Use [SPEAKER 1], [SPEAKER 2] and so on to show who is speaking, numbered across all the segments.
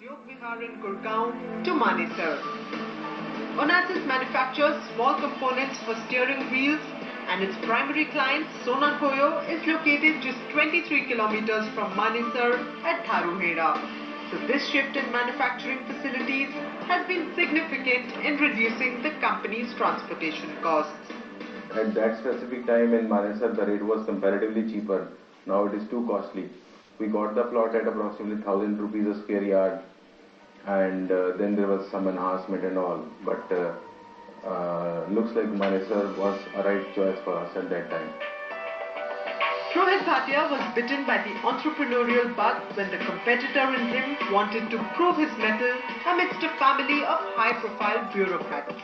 [SPEAKER 1] Yog Vihar in Gurgaon to Manesar. Onassis manufactures small components for steering wheels and its primary client Sona Koyo is located just 23 kilometers from Manesar at Dharuhera. So this shift in manufacturing facilities has been significant in reducing the company's transportation costs.
[SPEAKER 2] At that specific time in Manesar, the rate was comparatively cheaper. Now it is too costly. We got the plot at approximately 1000 rupees a square yard, and then there was some enhancement and all. But looks like Manesar was a right choice for us at that time.
[SPEAKER 1] Rohit Bhatia was bitten by the entrepreneurial bug when the competitor in him wanted to prove his mettle amidst a family of high-profile bureaucrats.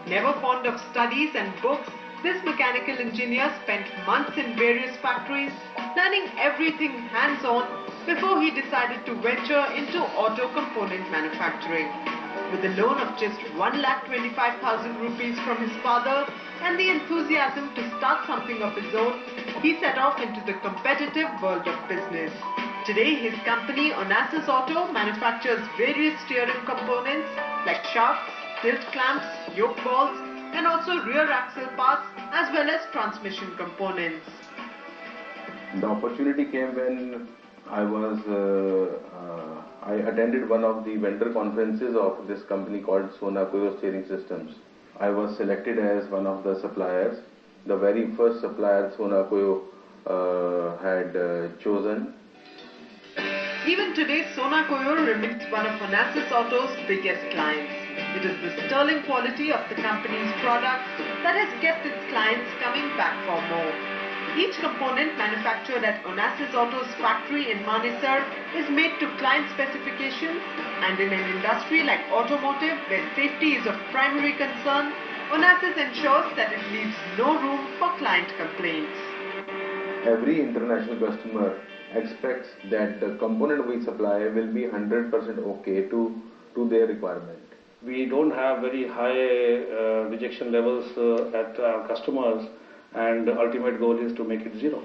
[SPEAKER 1] Never fond of studies and books, this mechanical engineer spent months in various factories, learning everything hands-on before he decided to venture into auto component manufacturing. With a loan of just 1,25,000 rupees from his father and the enthusiasm to start something of his own, he set off into the competitive world of business. Today, his company Onassis Auto manufactures various steering components like shafts, tilt clamps, yoke balls, and also rear axle parts as well as transmission components.
[SPEAKER 2] The opportunity came when I attended one of the vendor conferences of this company called Sona Koyo Steering Systems. I was selected as one of the suppliers, the very first supplier Sona Koyo had chosen.
[SPEAKER 1] Even today, Sona Koyo remains one of Onassis Auto's biggest clients. It is the sterling quality of the company's products that has kept its clients coming back for more. Each component manufactured at Onassis Auto's factory in Manesar is made to client specifications, and in an industry like automotive where safety is of primary concern, Onassis ensures that it leaves no room for client complaints.
[SPEAKER 2] Every international customer expects that the component we supply will be 100% okay to their requirement.
[SPEAKER 3] We don't have very high rejection levels at our customers, and the ultimate goal is to make it zero.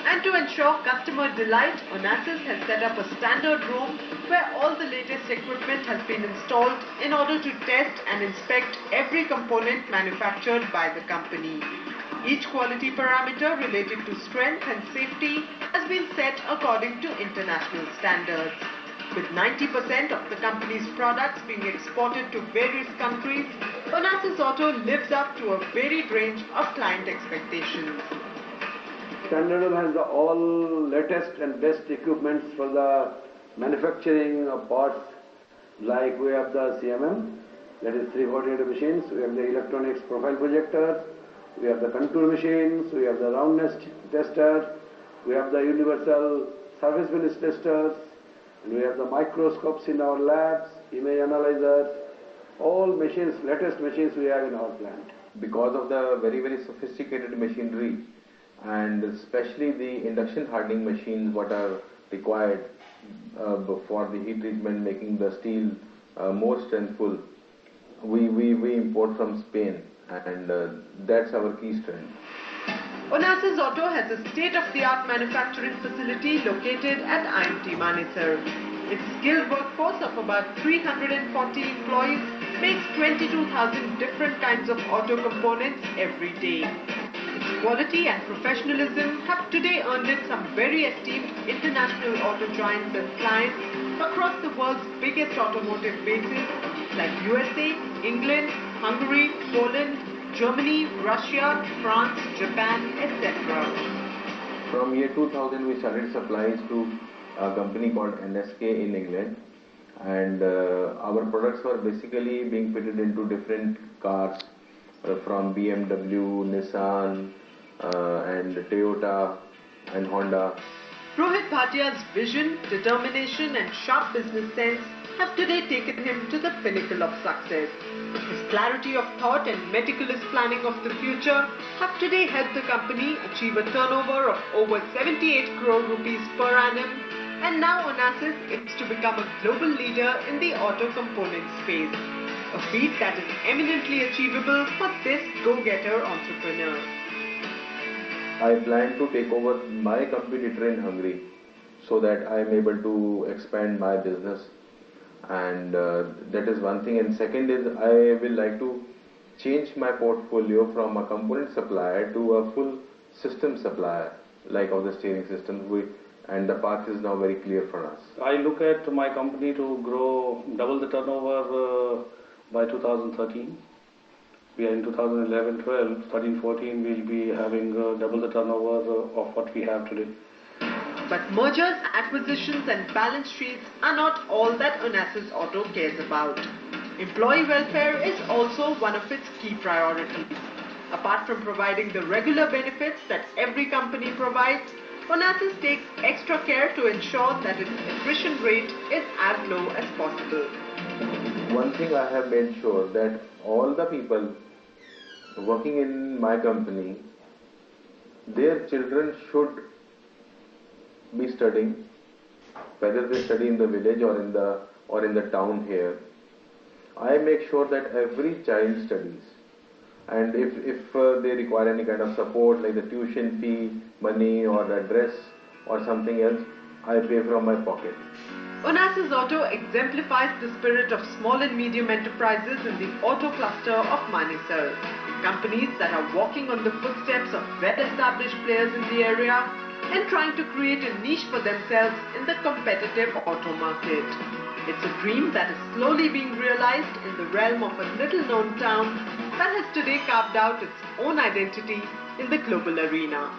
[SPEAKER 1] And to ensure customer delight, Onassis has set up a standard room where all the latest equipment has been installed in order to test and inspect every component manufactured by the company. Each quality parameter related to strength and safety has been set according to international standards. With 90% of the company's products being exported to various countries, Onassis Auto lives up to a varied range of client expectations.
[SPEAKER 4] Standard has all latest and best equipments for the manufacturing of parts, like we have the CMM, that is 3-coordinated machines, we have the electronics profile projector, we have the contour machines, we have the roundness tester, we have the universal surface finish testers, and we have the microscopes in our labs, image analyzers, all machines, latest machines we have in our plant.
[SPEAKER 2] Because of the very sophisticated machinery, and especially the induction hardening machines what are required for the heat treatment, making the steel more strengthful, we import from Spain, and that's our key strength.
[SPEAKER 1] Onassis Auto has a state-of-the-art manufacturing facility located at IMT Manesar. Its skilled workforce of about 340 employees makes 22,000 different kinds of auto components every day. Its quality and professionalism have today earned it some very esteemed international auto giants as clients across the world's biggest automotive bases like USA, England, Hungary, Poland, Germany, Russia, France, Japan, etc.
[SPEAKER 2] From year 2000 we started supplies to a company called NSK in England, and our products were basically being fitted into different cars from BMW, Nissan and Toyota and Honda.
[SPEAKER 1] Rohit Bhatia's vision, determination and sharp business sense have today taken him to the pinnacle of success. His clarity of thought and meticulous planning of the future have today helped the company achieve a turnover of over 78 crore rupees per annum, and now Onassis aims to become a global leader in the auto component space, a feat that is eminently achievable for this go-getter entrepreneur.
[SPEAKER 2] I plan to take over my competitor in Hungary, so that I am able to expand my business. And that is one thing. And second is I will like to change my portfolio from a component supplier to a full system supplier, like of the steering system. And the path is now very clear for us.
[SPEAKER 3] I look at my company to grow double the turnover by 2013. We are in 2011-12, 13-14 we'll be having double the turnover of what we have today.
[SPEAKER 1] But mergers, acquisitions and balance sheets are not all that Onassis Auto cares about. Employee welfare is also one of its key priorities. Apart from providing the regular benefits that every company provides, Onassis takes extra care to ensure that its attrition rate is as low as possible.
[SPEAKER 2] One thing I have made sure that all the people working in my company, their children should be studying, whether they study in the village or in the town here. I make sure that every child studies, and if they require any kind of support like the tuition fee, money or the dress or something else, I pay from my pocket.
[SPEAKER 1] Onassis Auto exemplifies the spirit of small and medium enterprises in the auto cluster of Manesar. Companies that are walking on the footsteps of well-established players in the area and trying to create a niche for themselves in the competitive auto market. It's a dream that is slowly being realized in the realm of a little-known town that has today carved out its own identity in the global arena.